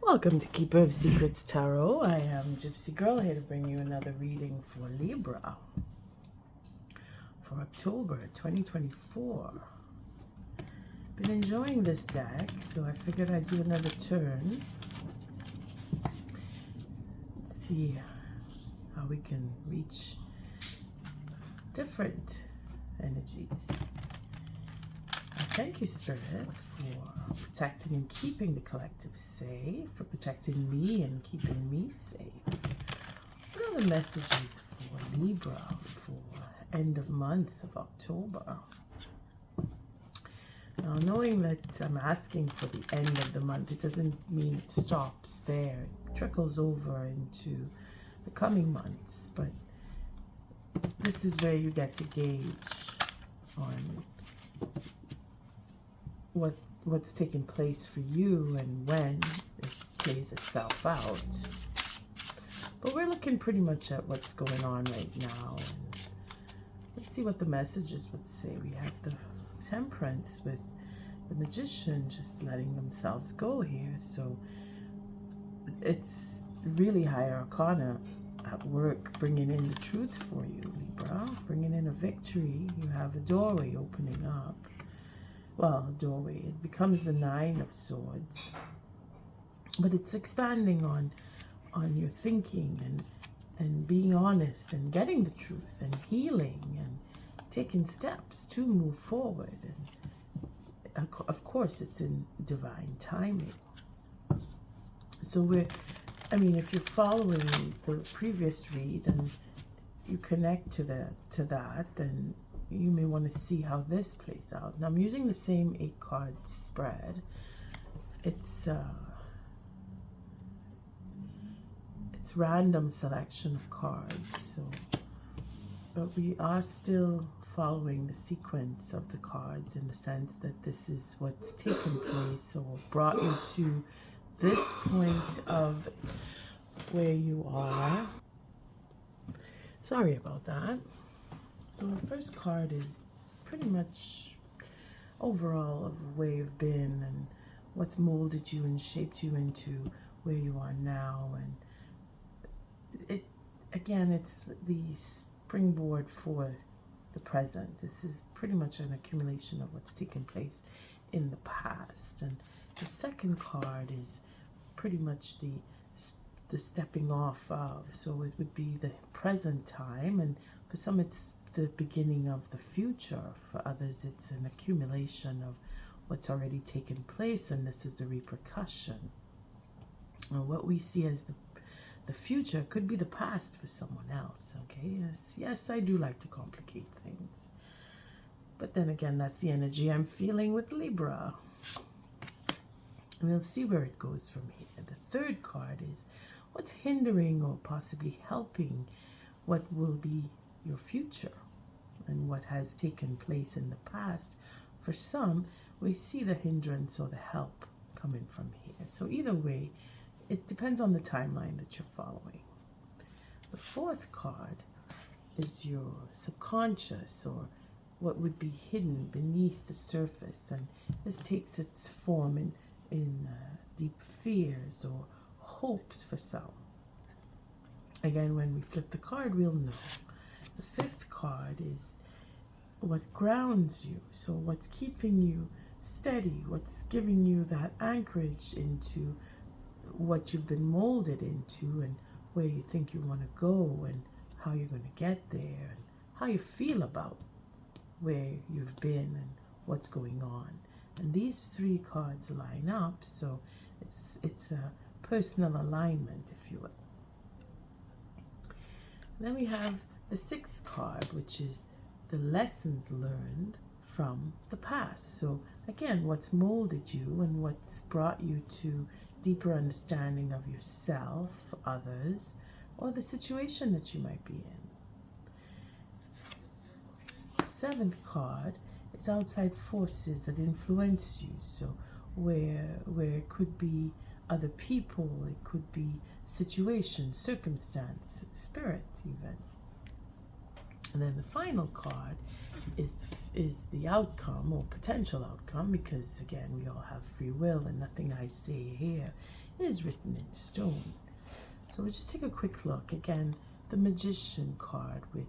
Welcome to Keeper of Secrets Tarot. I am Gypsy Girl here to bring you another reading for Libra for October 2024. Been enjoying this deck, so I figured I'd do another turn. Let's see how we can reach different energies. Thank you, Spirit, for protecting and keeping the collective safe, for protecting me and keeping me safe. What are the messages for Libra for end of month of October? Now, knowing that I'm asking for the end of the month, it doesn't mean it stops there. It trickles over into the coming months, but this is where you get to gauge on what's taking place for you and when it plays itself out. But we're looking pretty much at what's going on right now. And let's see what the messages would say. We have the Temperance with the Magician just letting themselves go here. So it's really higher arcana at work, bringing in the truth for you, Libra, bringing in a victory. You have a doorway opening up. Well, doorway, it becomes the Nine of Swords, but it's expanding on your thinking and being honest and getting the truth and healing and taking steps to move forward. And of course, it's in divine timing. So if you're following the previous read and you connect to that, then you may want to see how this plays out. Now I'm using the same 8-card spread. It's random selection of cards, but we are still following the sequence of the cards in the sense that this is what's taken place or brought you to this point of where you are. Sorry about that. So the first card is pretty much overall of where you've been and what's molded you and shaped you into where you are now. And it's the springboard for the present. This is pretty much an accumulation of what's taken place in the past. And the second card is pretty much the stepping off of. So it would be the present time, and for some it's the beginning of the future. For others, it's an accumulation of what's already taken place, and this is the repercussion. What we see as the future could be the past for someone else. Okay, yes, I do like to complicate things, but then again, that's the energy I'm feeling with Libra. And we'll see where it goes from here. The third card is what's hindering or possibly helping what will be your future and what has taken place in the past. For some, we see the hindrance or the help coming from here. So either way, it depends on the timeline that you're following. The fourth card is your subconscious, or what would be hidden beneath the surface, and this takes its form in deep fears or hopes for some. Again, when we flip the card, we'll know. The fifth card is what grounds you. So what's keeping you steady, what's giving you that anchorage into what you've been molded into and where you think you want to go and how you're going to get there and how you feel about where you've been and what's going on. And these three cards line up, so it's a personal alignment, if you will. Then we have the sixth card, which is the lessons learned from the past. So again, what's molded you and what's brought you to deeper understanding of yourself, others, or the situation that you might be in. The seventh card is outside forces that influence you. So where it could be other people, it could be situation, circumstance, spirit even. And then the final card is the outcome or potential outcome, because again, we all have free will and nothing I say here is written in stone. So we'll just take a quick look. Again, the Magician card with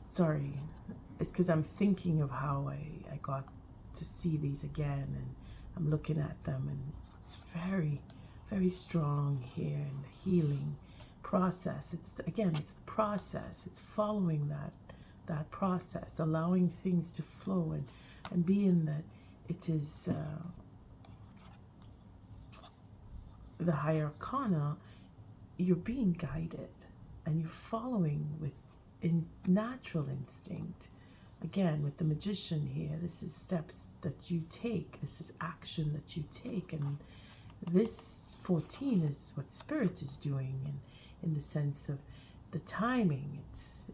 sorry, it's because I'm thinking of how I got to see these again, and I'm looking at them, and it's very, very strong here in the healing process. It's the process. It's following that process, allowing things to flow, and being that it is the higher arcana, you're being guided and you're following with natural instinct. Again, with the Magician here, this is steps that you take. This is action that you take. And this 14 is what Spirit is doing in the sense of the timing. It's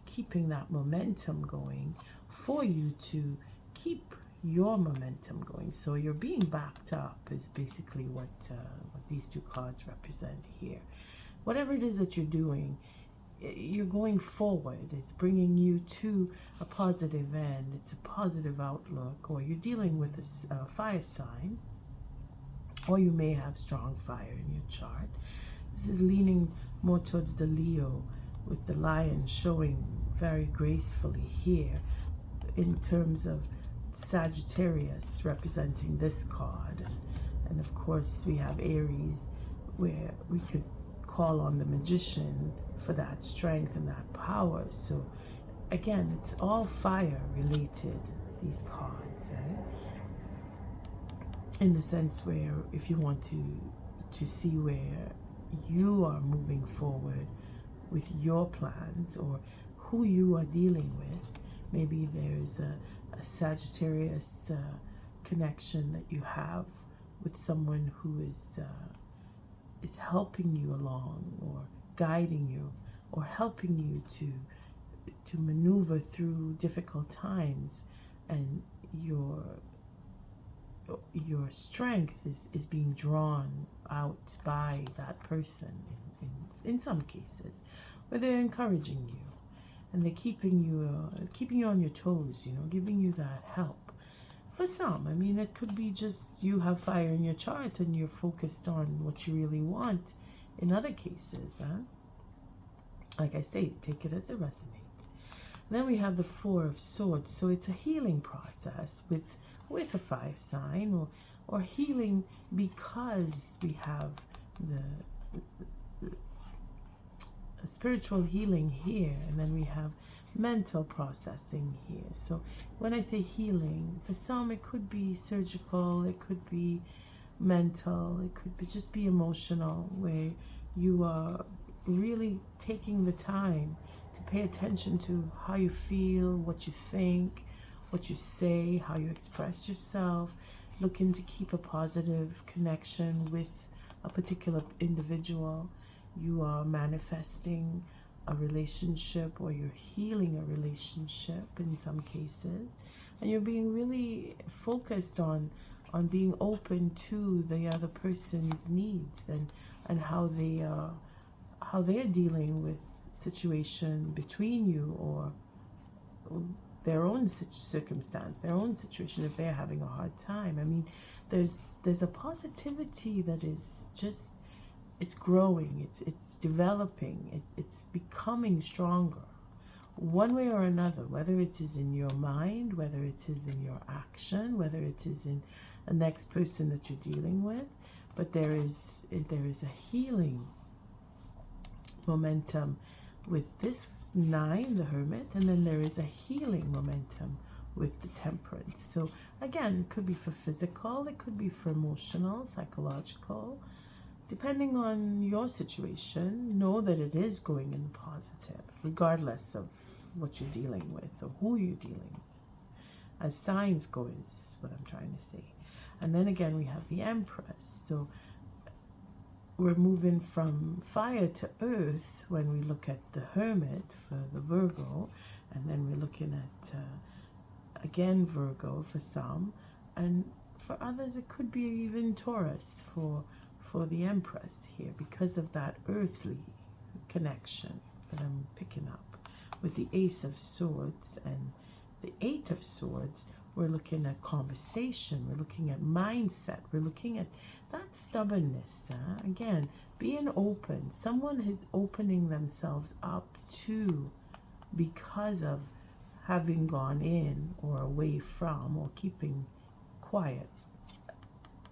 keeping that momentum going for you to keep your momentum going. So you're being backed up is basically what these two cards represent here. Whatever it is that you're doing, you're going forward. It's bringing you to a positive end. It's a positive outlook. Or you're dealing with a fire sign, or you may have strong fire in your chart. This is leaning more towards the Leo, with the lion showing very gracefully here in terms of Sagittarius representing this card. And of course we have Aries, where we could call on the Magician for that strength and that power. So again, it's all fire related, these cards, in the sense where if you want to see where you are moving forward with your plans, or who you are dealing with, maybe there's a Sagittarius connection that you have with someone who is helping you along, or guiding you, or helping you to maneuver through difficult times, and your strength is being drawn out by that person in some cases, where they're encouraging you and they're keeping you on your toes, giving you that help. For some, I mean, it could be just you have fire in your chart and you're focused on what you really want. In other cases, like I say, take it as it resonates. Then we have the Four of Swords. So it's a healing process with a fire sign, or healing because we have the spiritual healing here, and then we have mental processing here. So when I say healing, for some it could be surgical, it could be mental, it could be just be emotional, where you are really taking the time to pay attention to how you feel, what you think, what you say, how you express yourself, looking to keep a positive connection with a particular individual. You are manifesting a relationship, or you're healing a relationship in some cases, and you're being really focused on being open to the other person's needs, and how they're dealing with situation between you, or their own circumstance, their own situation, if they're having a hard time. I mean, there's a positivity that is just, it's growing, it's developing, it's becoming stronger, one way or another, whether it is in your mind, whether it is in your action, whether it is in the next person that you're dealing with. But there is a healing momentum with this 9, the Hermit, and then there is a healing momentum with the Temperance. So again, it could be for physical, it could be for emotional, psychological, depending on your situation. Know that it is going in the positive, regardless of what you're dealing with or who you're dealing with. As signs go, is what I'm trying to say. And then again, we have the Empress. So we're moving from fire to earth when we look at the Hermit for the Virgo, and then we're looking at again Virgo for some, and for others it could be even Taurus for the Empress here, because of that earthly connection that I'm picking up with the Ace of Swords and the Eight of Swords, we're looking at conversation, we're looking at mindset, we're looking at that stubbornness. Again, being open. Someone is opening themselves up to, because of having gone in or away from or keeping quiet.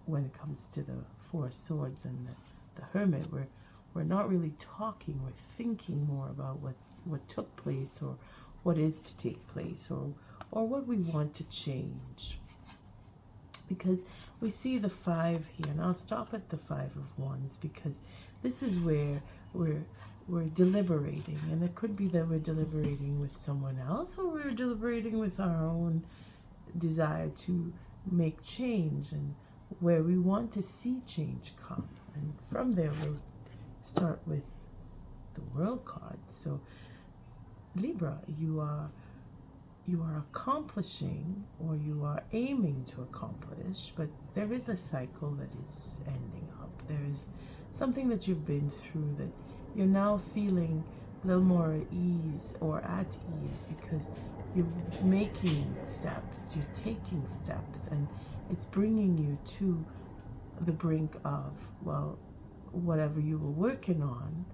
When it comes to the Four of Swords and the Hermit, we're not really talking, we're thinking more about what took place, or what is to take place, or what we want to change. Because we see the 5 here, and I'll stop at the 5 of Wands, because this is where we're deliberating, and it could be that we're deliberating with someone else, or we're deliberating with our own desire to make change, and where we want to see change come. And from there we'll start with the World card. So Libra, you are accomplishing, or you are aiming to accomplish, but there is a cycle that is ending up. There is something that you've been through that you're now feeling a little more at ease, or at ease, because you're making steps, you're taking steps, and it's bringing you to the brink of, well, whatever you were working on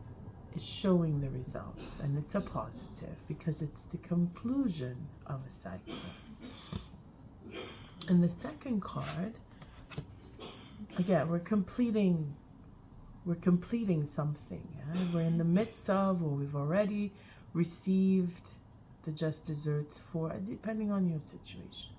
is showing the results, and it's a positive, because it's the conclusion of a cycle. And the second card, again, we're completing something. We're in the midst of, or we've already received the just desserts for, depending on your situation.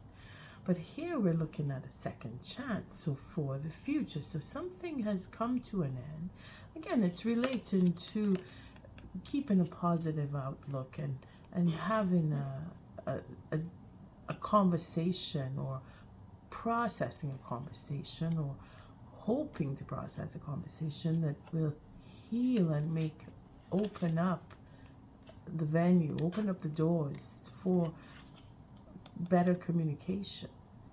But here we're looking at a second chance, so for the future. So something has come to an end. Again, it's relating to keeping a positive outlook, and having a conversation, or processing a conversation, or hoping to process a conversation that will heal and open up the venue, open up the doors for better communication.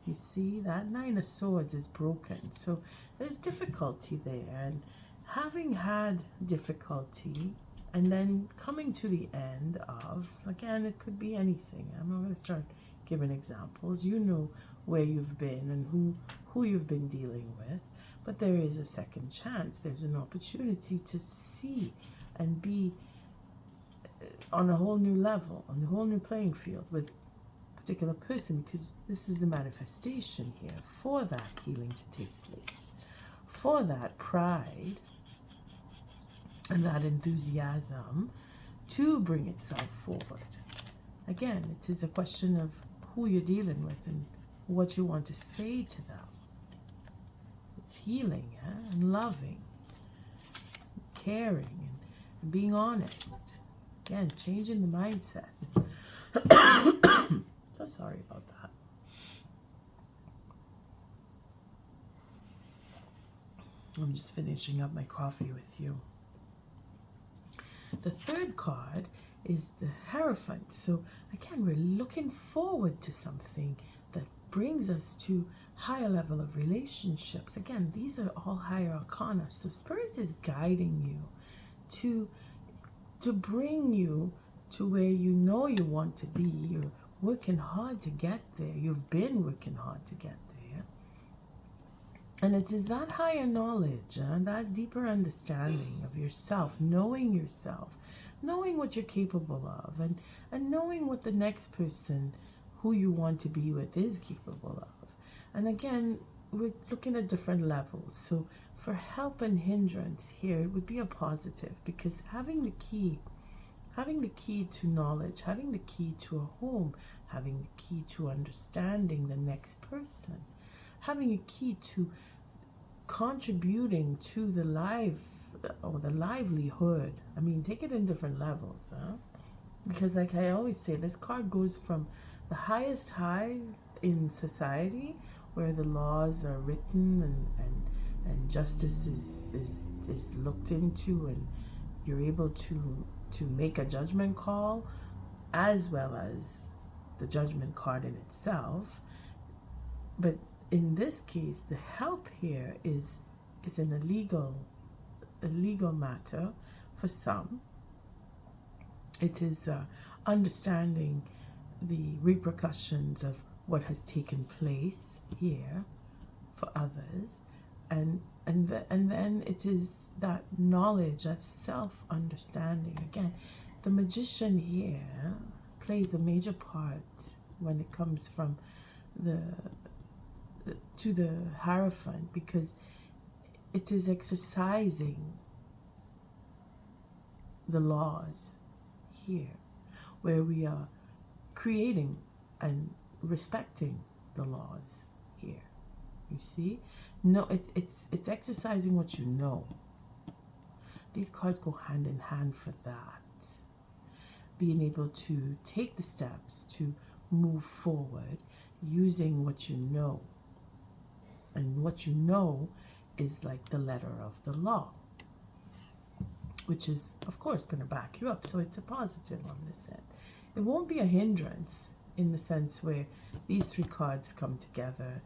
You see, that 9 of Swords is broken, so there's difficulty there. And having had difficulty, and then coming to the end of, again, it could be anything. I'm not going to start giving examples. You know where you've been and who you've been dealing with, but there is a second chance. There's an opportunity to see and be on a whole new level, on a whole new playing field with particular person, because this is the manifestation here for that healing to take place, for that pride and that enthusiasm to bring itself forward. Again, it is a question of who you're dealing with and what you want to say to them. It's healing, and loving, caring, and being honest. Again, changing the mindset. So sorry about that. I'm just finishing up my coffee with you. The third card is the Hierophant. So again, we're looking forward to something that brings us to higher level of relationships. Again, these are all higher arcana. So Spirit is guiding you to bring you to where you know you want to be. You're working hard to get there. You've been working hard to get there. And it is that higher knowledge, that deeper understanding of yourself, knowing what you're capable of, and knowing what the next person who you want to be with is capable of. And again, we're looking at different levels. So for help and hindrance here, it would be a positive, because having the key to knowledge, having the key to a home, having the key to understanding the next person, having a key to contributing to the life or the livelihood. I mean, take it in different levels, because like I always say, this card goes from the highest high in society, where the laws are written and justice is looked into, and you're able to make a judgment call, as well as the judgment card in itself. But in this case, the help here is in a legal matter for some. It is understanding the repercussions of what has taken place here for others, and then it is that knowledge, that self-understanding. Again, the magician here plays a major part when it comes from to the Hierophant, because it is exercising the laws here, where we are creating and respecting the laws here. You see? No, it's exercising what you know. These cards go hand in hand for that. Being able to take the steps to move forward using what you know. And what you know is like the letter of the law, which is, of course, going to back you up. So it's a positive on this end. It won't be a hindrance in the sense where these three cards come together.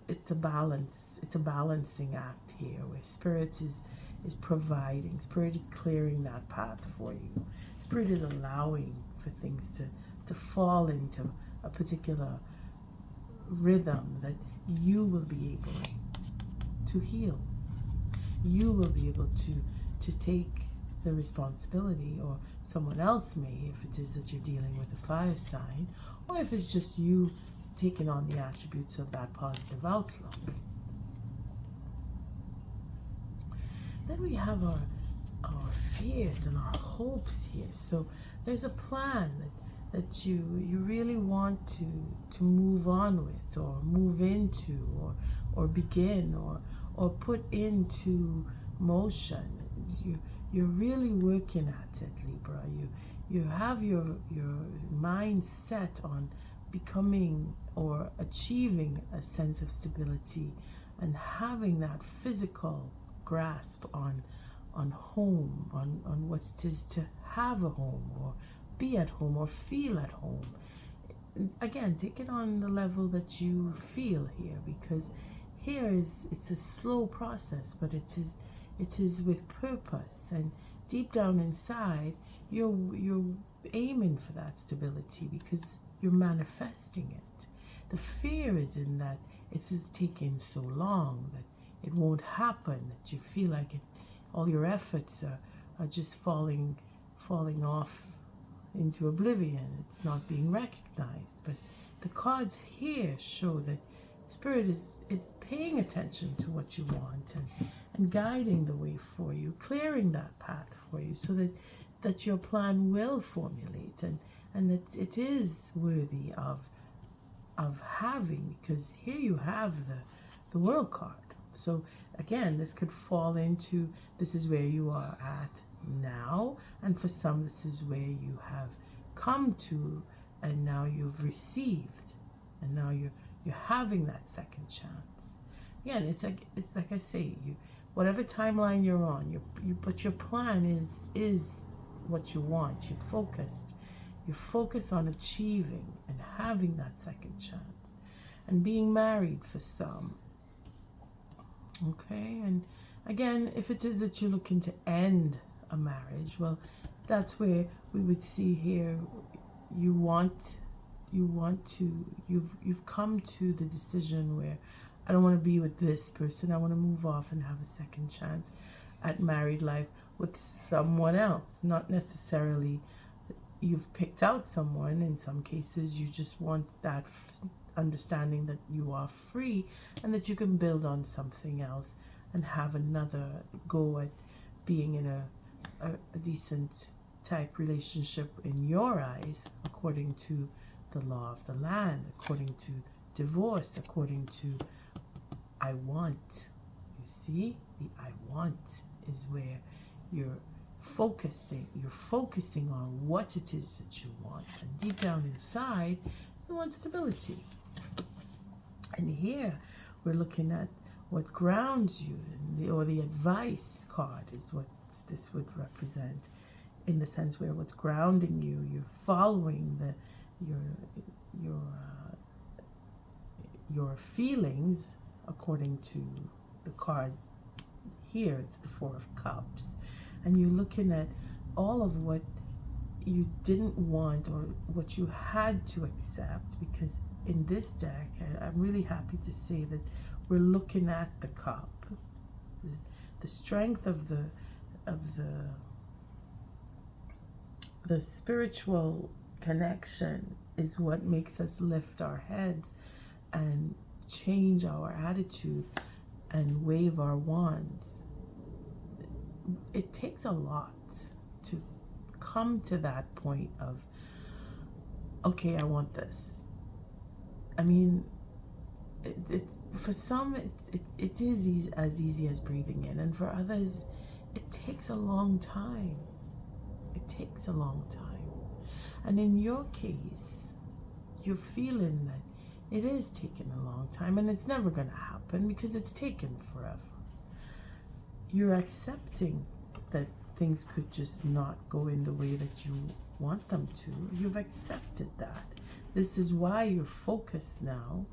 It's a balance. It's a balancing act here, where Spirit is providing. Spirit is clearing that path for you. Spirit is allowing for things to fall into a particular rhythm that you will be able to heal. You will be able to take the responsibility, or someone else may, if it is that you're dealing with a fire sign, or if it's just you taking on the attributes of that positive outlook. Then we have our fears and our hopes here. So there's a plan that you really want to move on with, or move into, or begin, or put into motion. You're really working at it, Libra. You have your mind set on becoming or achieving a sense of stability, and having that physical grasp on home, on what it is to have a home, or be at home, or feel at home. Again, take it on the level that you feel here, because here it's a slow process, but it is with purpose, and deep down inside you're aiming for that stability, because you're manifesting it. The fear is in that it is taking so long that it won't happen, that you feel like all your efforts are just falling off into oblivion. It's not being recognized. But the cards here show that Spirit is paying attention to what you want, and guiding the way for you, clearing that path for you, so that your plan will formulate, and that it is worthy of having, because here you have the World card. So again, this could fall into, this is where you are at now, and for some this is where you have come to, and now you've received, and now you're having that second chance. Again, it's like I say, whatever timeline you're on, but your plan is what you want. You're focused on achieving and having that second chance, and being married for some. Okay, and again, if it is that you're looking to end a marriage, well, that's where we would see here, you've come to the decision where, I don't want to be with this person, I want to move off and have a second chance at married life with someone else. Not necessarily you've picked out someone. In some cases you just want that understanding that you are free, and that you can build on something else and have another go at being in a decent type relationship in your eyes, according to the law of the land, according to divorce, according to I want. You see, the I want is where you're focusing on what it is that you want, and deep down inside you want stability. And here we're looking at what grounds you, or the advice card is what this would represent, in the sense where what's grounding you, you're following your feelings, according to the card here. It's the Four of Cups, and you're looking at all of what you didn't want, or what you had to accept because in this deck, I'm really happy to say that we're looking at the cup. The strength of the spiritual connection is what makes us lift our heads and change our attitude and wave our wands. It takes a lot to come to that point of, okay, I want this. I mean, for some, it is as easy as breathing in, and for others, it takes a long time. It takes a long time. And in your case, you're feeling that it is taking a long time, and it's never going to happen because it's taken forever. You're accepting that things could just not go in the way that you want them to. You've accepted that. This is why you're focused now,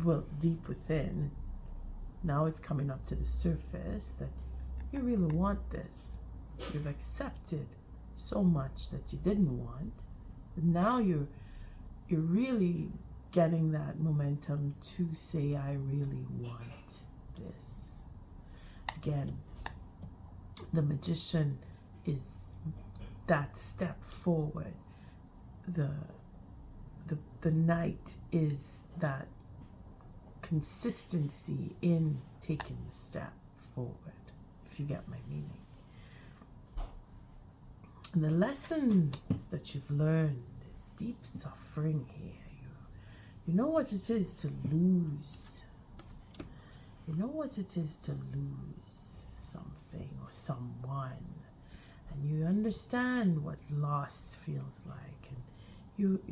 well, deep within. Now it's coming up to the surface that you really want this. You've accepted so much that you didn't want. But now you're really getting that momentum to say, I really want this. Again, the Magician is that step forward. The Knight is that consistency in taking the step forward, if you get my meaning. And the lessons that you've learned is deep suffering here. You know what it is to lose. You know what it is to lose something or someone. And you understand what loss feels like. And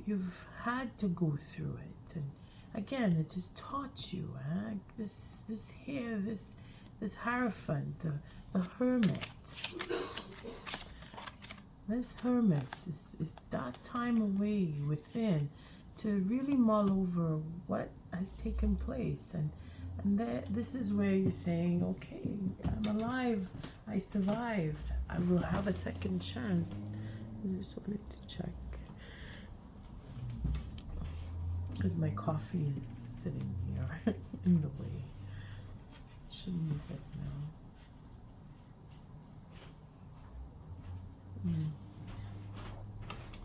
you've had to go through it. And again, it has taught you, this Hierophant, the Hermit. This Hermit is that time away within to really mull over what has taken place. And this is where you're saying, okay, I'm alive, I survived, I will have a second chance. I just wanted to check, because my coffee is sitting here in the way. Should move it now.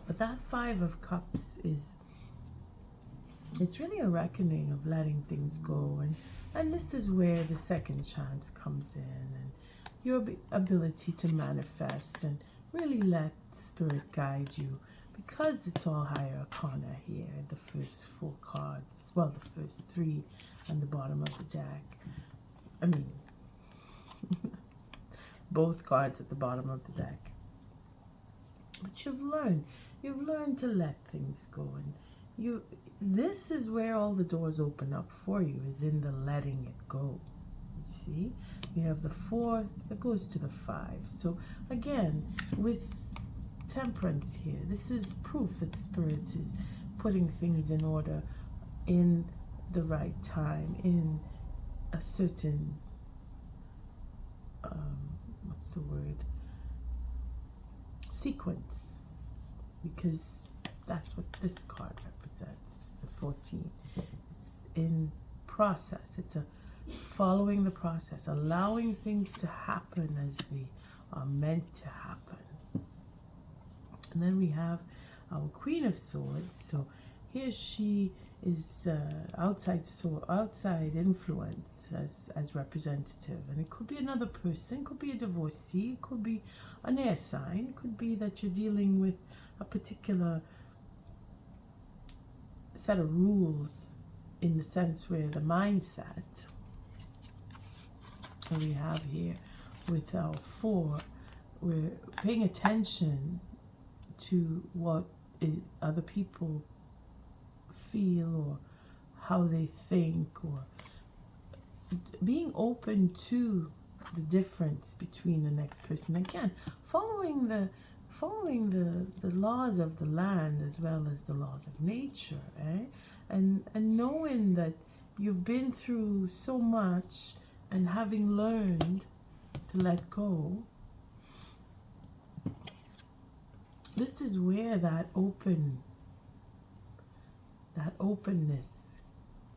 But that Five of Cups it's really a reckoning of letting things go, and this is where the second chance comes in, and your ability to manifest and really let Spirit guide you, because it's all higher arcana here. The first 4 cards, well, the first 3 on the bottom of the deck. I mean, both cards at the bottom of the deck. But you've learned to let things go, and this is where all the doors open up for you, is in the letting it go. You see, you have the 4 that goes to the 5. So again, with Temperance here, this is proof that Spirit is putting things in order in the right time, in a certain what's the word, sequence, because that's what this card represents, the 14. It's in process. It's a following the process, allowing things to happen as they are meant to happen. And then we have our Queen of Swords. So here she is outside influence as representative, and it could be another person, could be a divorcee, it could be an air sign, it could be that you're dealing with a particular set of rules, in the sense where the mindset, and we have here with our 4, we're paying attention to what other people feel or how they think, or being open to the difference between the next person. Again, following the laws of the land as well as the laws of nature, and knowing that you've been through so much, and having learned to let go. This is where that open that openness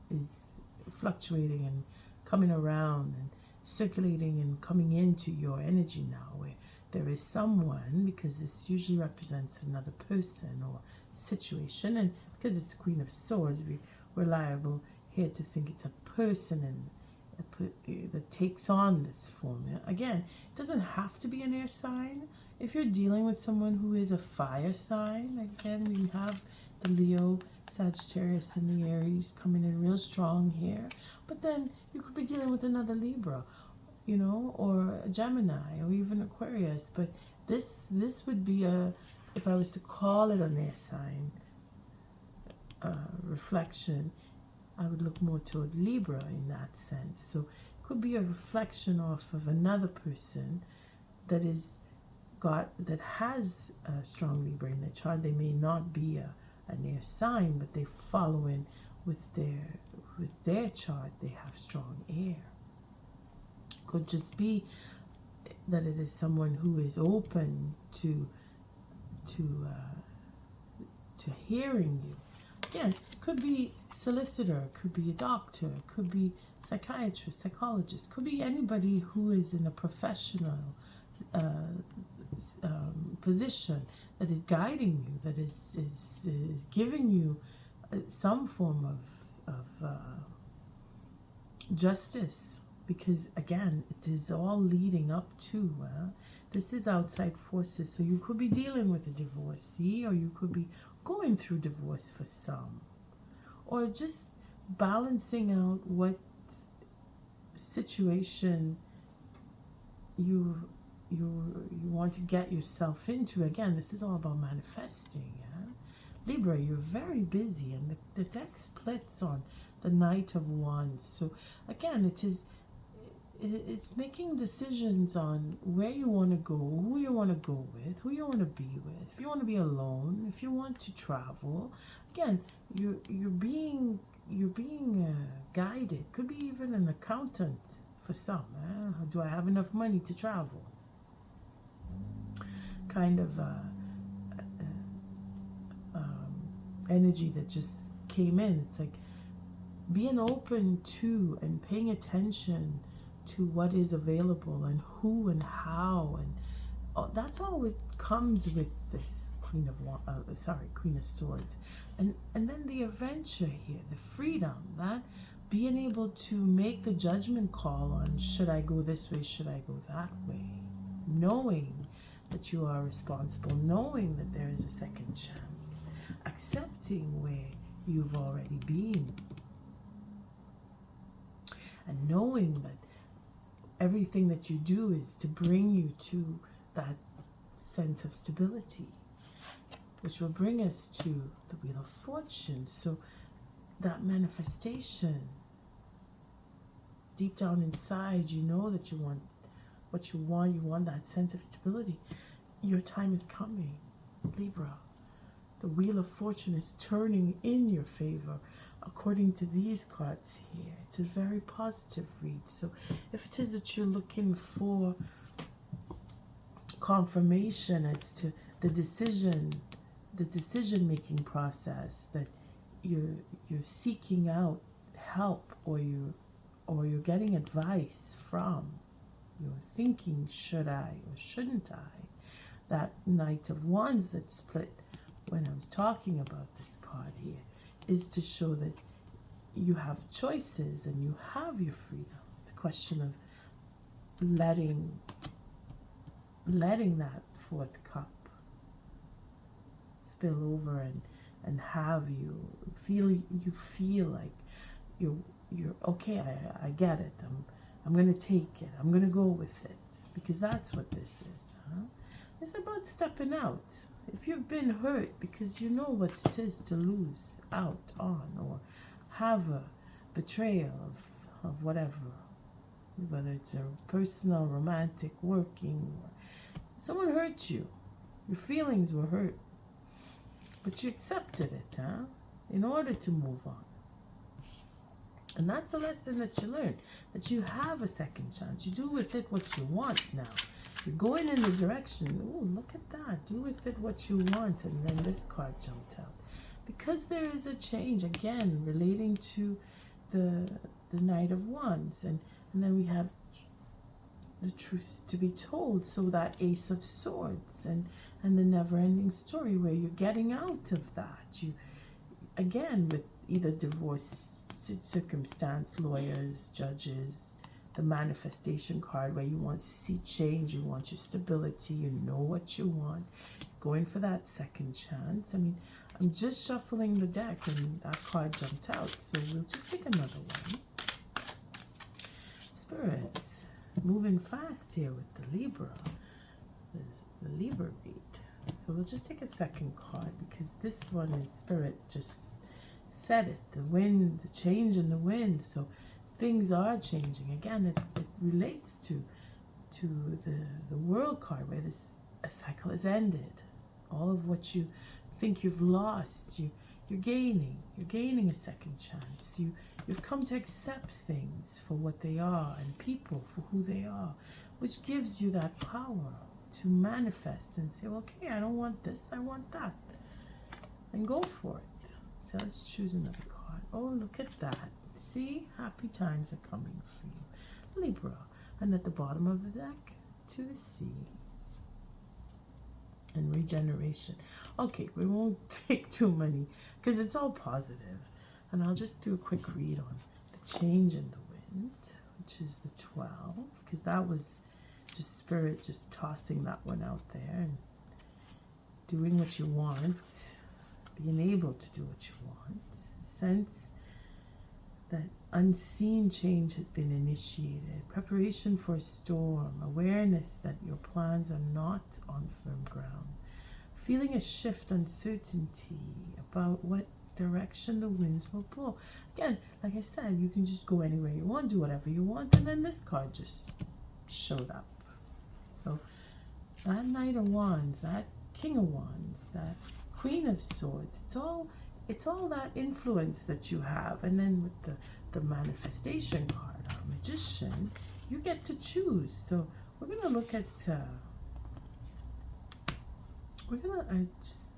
is fluctuating and coming around and circulating and coming into your energy now, where there is someone, because this usually represents another person or situation, and because it's Queen of Swords, we're liable here to think it's a person that takes on this form. Again, it doesn't have to be an air sign. If you're dealing with someone who is a fire sign, again, we have the Leo, Sagittarius, and the Aries coming in real strong here. But then you could be dealing with another Libra, you know, or a Gemini, or even Aquarius. But this would be if I was to call it an air sign reflection, I would look more toward Libra in that sense. So it could be a reflection off of another person that has a strong Libra in their chart. They may not be an air sign, but they follow in with their chart. They have strong air. Could just be that it is someone who is open to hearing you. Again, could be solicitor, could be a doctor, could be psychiatrist, psychologist, could be anybody who is in a professional position that is guiding you, that is giving you some form of justice. Because again, it is all leading up to this is outside forces. So you could be dealing with a divorcee, or you could be going through divorce for some, or just balancing out what situation you want to get yourself into. Again, this is all about manifesting. Libra, you're very busy, and the deck splits on the Knight of Wands. So again, it's making decisions on where you want to go, who you want to go with, who you want to be with, if you want to be alone, if you want to travel. Again, you're being guided. Could be even an accountant for some. Do I have enough money to travel? Kind of energy that just came in. It's like being open to and paying attention to what is available and who and how, and that's all it comes with this Queen of Swords, and then the adventure here, the freedom, that being able to make the judgment call on, should I go this way, should I go that way, knowing that you are responsible, knowing that there is a second chance, accepting where you've already been, and knowing that everything that you do is to bring you to that sense of stability, which will bring us to the Wheel of Fortune. So that manifestation, deep down inside, you know that you want what you want that sense of stability. Your time is coming, Libra. The Wheel of Fortune is turning in your favor. According to these cards here, it's a very positive read. So if it is that you're looking for confirmation as to the decision-making process, that you're seeking out help, or you're getting advice from, you're thinking, should I or shouldn't I? That Knight of Wands that split when I was talking about this card here is to show that you have choices and you have your freedom. It's a question of letting that fourth cup spill over and have you feel like you're okay. I get it. I'm gonna take it. I'm gonna go with it, because that's what this is. It's about stepping out. If you've been hurt, because you know what it is to lose out on, or have a betrayal of whatever, whether it's a personal, romantic, working, or someone hurt you, your feelings were hurt, but you accepted it, in order to move on. And that's a lesson that you learn, that you have a second chance. You do with it what you want now. You're going in the direction, oh, look at that, do with it what you want. And then this card jumped out. because there is a change, again, relating to the Knight of Wands. And then we have the truth to be told, so that Ace of Swords and the never-ending story where you're getting out of that. You, again, with either divorce circumstance, lawyers, judges, the manifestation card where you want to see change, you want your stability, you know what you want, going for that second chance. I mean, I'm just shuffling the deck and that card jumped out, so we'll just take another one. Spirits, moving fast here with the Libra, the Libra read. So we'll just take a second card because this one is Spirit just said it, the wind, the change in the wind. So things are changing. Again, it relates to the World card where a cycle has ended. All of what you think you've lost, you're gaining a second chance. You've come to accept things for what they are and people for who they are, which gives you that power to manifest and say, okay, I don't want this, I want that, and go for it. So let's choose another card. Oh, look at that. See, happy times are coming for you, Libra. And at the bottom of the deck, to the sea and regeneration. Okay, we won't take too many because it's all positive. And I'll just do a quick read on the change in the wind, which is the 12, because that was just Spirit just tossing that one out there and doing what you want, being able to do what you want. Sense that unseen change has been initiated, preparation for a storm, awareness that your plans are not on firm ground, feeling a shift, uncertainty about what direction the winds will blow. Again, like I said, you can just go anywhere you want, do whatever you want, and then this card just showed up. So that Knight of Wands, that King of Wands, that Queen of Swords, it's all that influence that you have. And then with the manifestation card, our Magician, you get to choose. So we're gonna look at I just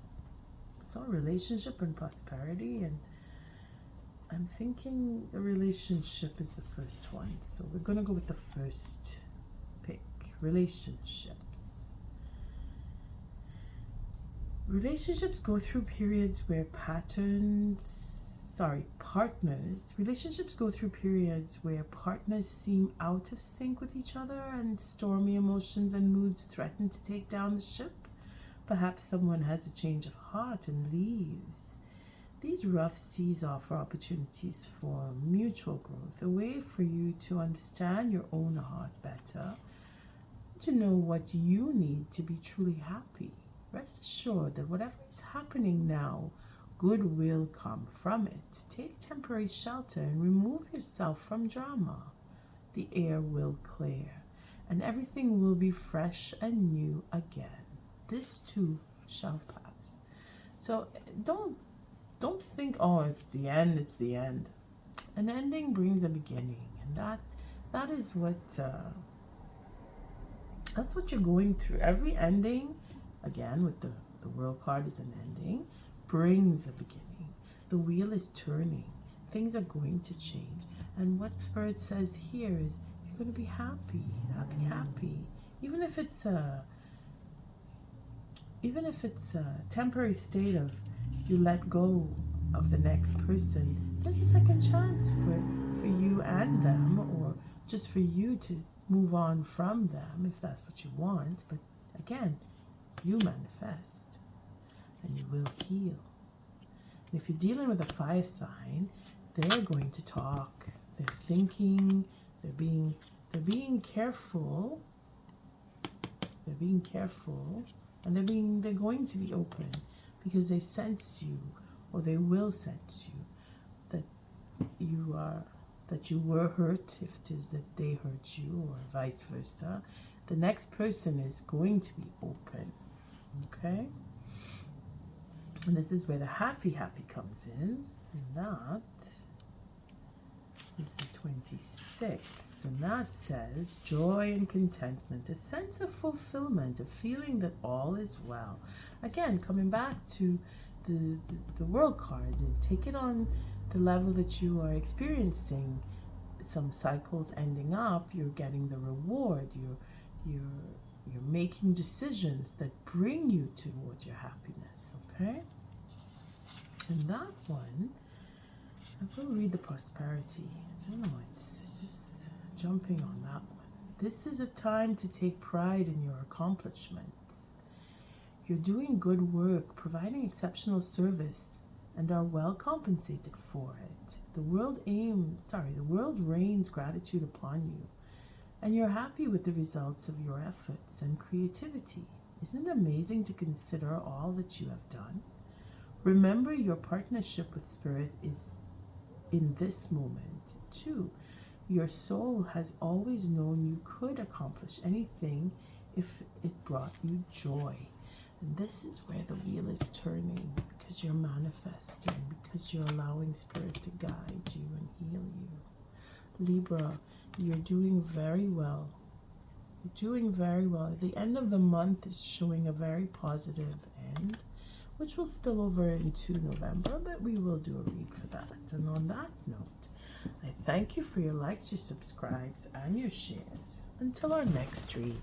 saw relationship and prosperity, and I'm thinking a relationship is the first one. So we're gonna go with the first pick, relationships. Relationships go through periods where relationships go through periods where partners seem out of sync with each other and stormy emotions and moods threaten to take down the ship. Perhaps someone has a change of heart and leaves. These rough seas offer opportunities for mutual growth, a way for you to understand your own heart better, to know what you need to be truly happy. Rest assured that whatever is happening now, good will come from it. Take temporary shelter and remove yourself from drama. The air will clear, and everything will be fresh and new again. This too shall pass. So don't think, oh, it's the end, it's the end. An ending brings a beginning, and that is what that's what you're going through. Every ending, again, with the World card is an ending, brings a beginning. The wheel is turning. Things are going to change. And what Spirit says here is you're going to be happy, happy. Even if it's a temporary state of you let go of the next person, there's a second chance for you and them, or just for you to move on from them if that's what you want. But again, you manifest and you will heal. And if you're dealing with a fire sign, they're going to talk, they're thinking, they're being careful, and they're going to be open because they sense you, or they will sense you, that you were hurt, if it is that they hurt you, or vice versa. The next person is going to be open. Okay? And this is where the happy comes in. And that is the 26. And that says joy and contentment, a sense of fulfillment, a feeling that all is well. Again, coming back to the world card and take it on the level that you are experiencing some cycles ending up. You're getting the reward. You're making decisions that bring you towards your happiness. Okay. And that one, I'm going to read the prosperity. I don't know, it's just jumping on that one. This is a time to take pride in your accomplishments. You're doing good work, providing exceptional service, and are well compensated for it. The world rains gratitude upon you, and you're happy with the results of your efforts and creativity. Isn't it amazing to consider all that you have done? Remember, your partnership with Spirit is in this moment too. Your soul has always known you could accomplish anything if it brought you joy. And this is where the wheel is turning, because you're manifesting, because you're allowing Spirit to guide you and heal you. Libra, you're doing very well. You're doing very well. The end of the month is showing a very positive end, which will spill over into November, but we will do a read for that. And on that note, I thank you for your likes, your subscribes, and your shares. Until our next read,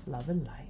love and light.